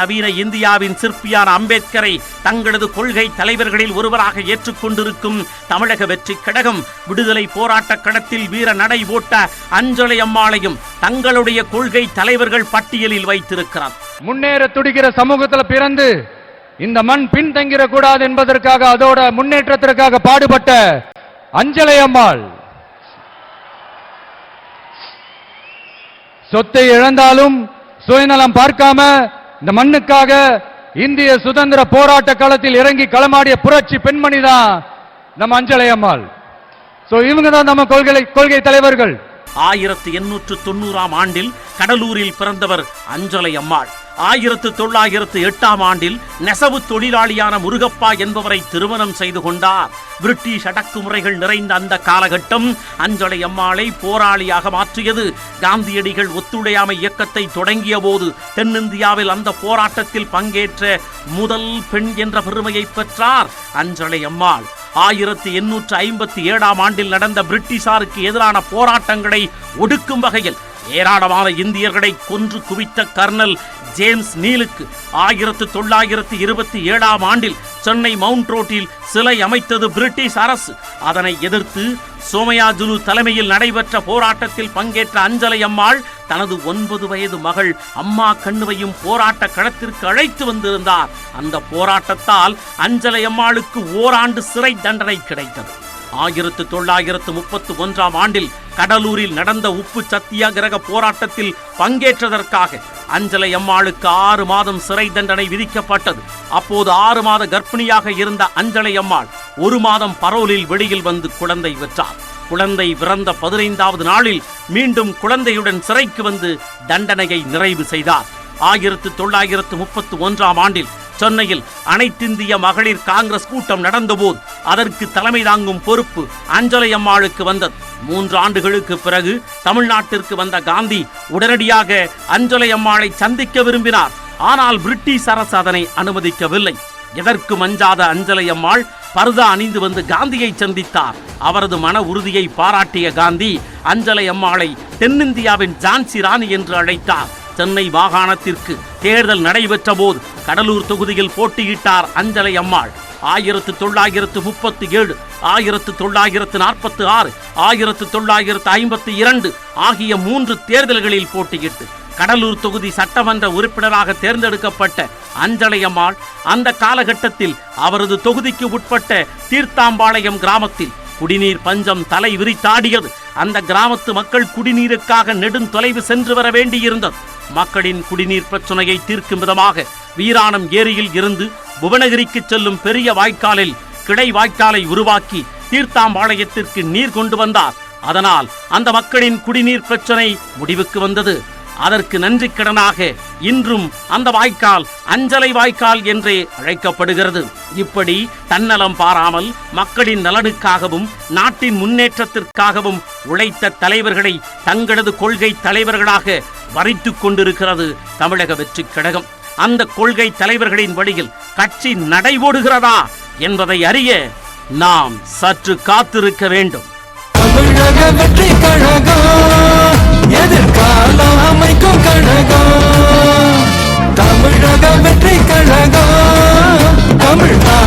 நவீன இந்தியாவின் சிற்பியான அம்பேத்கரை தங்களது கொள்கை தலைவர்களில் ஒருவராக ஏற்றுக்கொண்டிருக்கும் தமிழக வெற்றி கழகம் விடுதலை போராட்ட களத்தில் வீர நடை போட்ட அஞ்சலை அம்மாளையும் தங்களுடைய கொள்கை தலைவர்கள் பட்டியலில் வைத்திருக்கிறார். முன்னேற துடிக்கிற சமூகத்தில் பிறந்து இந்த மண் பின்தங்கிட கூடாது என்பதற்காக அதோட முன்னேற்றத்திற்காக பாடுபட்ட அஞ்சலை அம்மாள் சொத்தை இழந்தாலும் சுயநலம் பார்க்காம இந்த மண்ணுக்காக இந்திய சுதந்திர போராட்ட களத்தில் இறங்கி களமாடிய புரட்சி பெண்மணி தான் நம்ம அஞ்சலை அம்மாள். இவங்க தான் நம்ம கொள்கை தலைவர்கள். 1890 ஆண்டில் கடலூரில் பிறந்தவர் அஞ்சலை அம்மாள். 1908 ஆண்டில் நெசவு தொழிலாளியான முருகப்பா என்பவரை திருமணம் செய்து கொண்டார். பிரிட்டிஷ் அடக்குமுறைகள் நிறைந்த அந்த காலகட்டம் அஞ்சலை அம்மாளை போராளியாக மாற்றியது. காந்தியடிகள் ஒத்துழையாமை இயக்கத்தை தொடங்கிய போது தென்னிந்தியாவில் அந்த போராட்டத்தில் பங்கேற்ற முதல் பெண் என்ற பெருமையை பெற்றார் அஞ்சலை அம்மாள். 1857 ஆண்டில் நடந்த பிரிட்டிஷாருக்கு எதிரான போராட்டங்களை ஒடுக்கும் வகையில் ஏராளமான இந்தியர்களை கொன்று குவித்த கர்னல் ஜேம்ஸ் நீலுக்கு 1927 ஆண்டில் சென்னை மவுண்ட் ரோட்டில் சிலை அமைத்தது பிரிட்டிஷ் அரசு. அதனை எதிர்த்து சோமயாஜுலு தலைமையில் நடைபெற்ற போராட்டத்தில் பங்கேற்ற அஞ்சலை அம்மாள் தனது 9 வயது மகள் அம்மா கண்ணுவையும் போராட்ட களத்திற்கு அழைத்து வந்திருந்தார். அந்த போராட்டத்தால் அஞ்சலை அம்மாளுக்கு ஓராண்டு சிறை தண்டனை கிடைத்தது. 1931 ஆண்டில் கடலூரில் நடந்த உப்பு சத்தியாகிரக போராட்டத்தில் பங்கேற்றதற்காக அஞ்சலை அம்மாளுக்கு 6 மாதம் சிறை தண்டனை விதிக்கப்பட்டது. அப்போது 6 மாத கர்ப்பிணியாக இருந்த அஞ்சலை அம்மாள் 1 மாதம் பரோலில் வெளியில் வந்து குழந்தை பெற்றார். குழந்தை பிறந்த 15வது நாளில் மீண்டும் குழந்தையுடன் சிறைக்கு வந்து தண்டனையை நிறைவு செய்தார். 1931 ஆண்டில் சென்னையில் அனைத்திந்திய மகளிர் காங்கிரஸ் கூட்டம் நடந்தபோது அதற்கு தலைமை தாங்கும் பொறுப்பு அஞ்சலை அம்மாளுக்கு வந்தது. 3 ஆண்டுகளுக்கு பிறகு தமிழ்நாட்டிற்கு வந்த காந்தி உடனடியாக அஞ்சலை அம்மாளை சந்திக்க விரும்பினார். ஆனால் பிரிட்டிஷ் அரசு அதனை அனுமதிக்கவில்லை. எதற்கும் அஞ்சாத அஞ்சலை அம்மாள் பர்தா அணிந்து வந்து காந்தியை சந்தித்தார். அவரது மன உறுதியை பாராட்டிய காந்தி அஞ்சலை அம்மாளை தென்னிந்தியாவின் ஜான்சி ராணி என்று அழைத்தார். சென்னை மாகாணத்திற்கு தேர்தல் நடைபெற்ற போது கடலூர் தொகுதியில் போட்டியிட்டார் அஞ்சலை அம்மாள். 1937, 1946, 1952 ஆகிய 3 தேர்தல்களில் போட்டியிட்டு கடலூர் தொகுதி சட்டமன்ற உறுப்பினராக தேர்ந்தெடுக்கப்பட்ட அஞ்சலை அம்மாள் அந்த காலகட்டத்தில் அவரது தொகுதிக்கு உட்பட்ட தீர்த்தாம்பாளையம் கிராமத்தில் குடிநீர் பஞ்சம் தலை விரித்தாடியது. அந்த கிராமத்து மக்கள் குடிநீருக்காக நெடுந்தொலைவு சென்று வர வேண்டியிருந்தது. மக்களின் குடிநீர் பிரச்சனையை தீர்க்கும் விதமாக வீராணம் ஏரியில் இருந்து புவனகிரிக்கு செல்லும் பெரிய வாய்க்காலில் கிடை வாய்க்காலை உருவாக்கி தீர்த்தாம்பாளையத்திற்கு நீர் கொண்டு வந்தார். அதனால் அந்த மக்களின் குடிநீர் பிரச்சனை முடிவுக்கு வந்தது. அதற்கு நன்றி கடனாக இன்றும் அந்த வாய்க்கால் அஞ்சலை வாய்க்கால் என்றே அழைக்கப்படுகிறது. இப்படி தன்னலம் பாராமல் மக்களின் நலனுக்காகவும் நாட்டின் முன்னேற்றத்திற்காகவும் உழைத்த தலைவர்களை தங்களது கொள்கை தலைவர்களாக வரித்துக் கொண்டிருக்கிறது தமிழக வெற்றி கழகம். அந்த கொள்கை தலைவர்களின் வழியில் கட்சி நடைபோடுகிறதா என்பதை அறிய நாம் சற்று காத்திருக்க வேண்டும். தமிழக வெற்றி கழகம் எதிர்காலம் அமைக்கும் கழகம். தமிழக வெற்றி கழகம் தமிழ்நாடு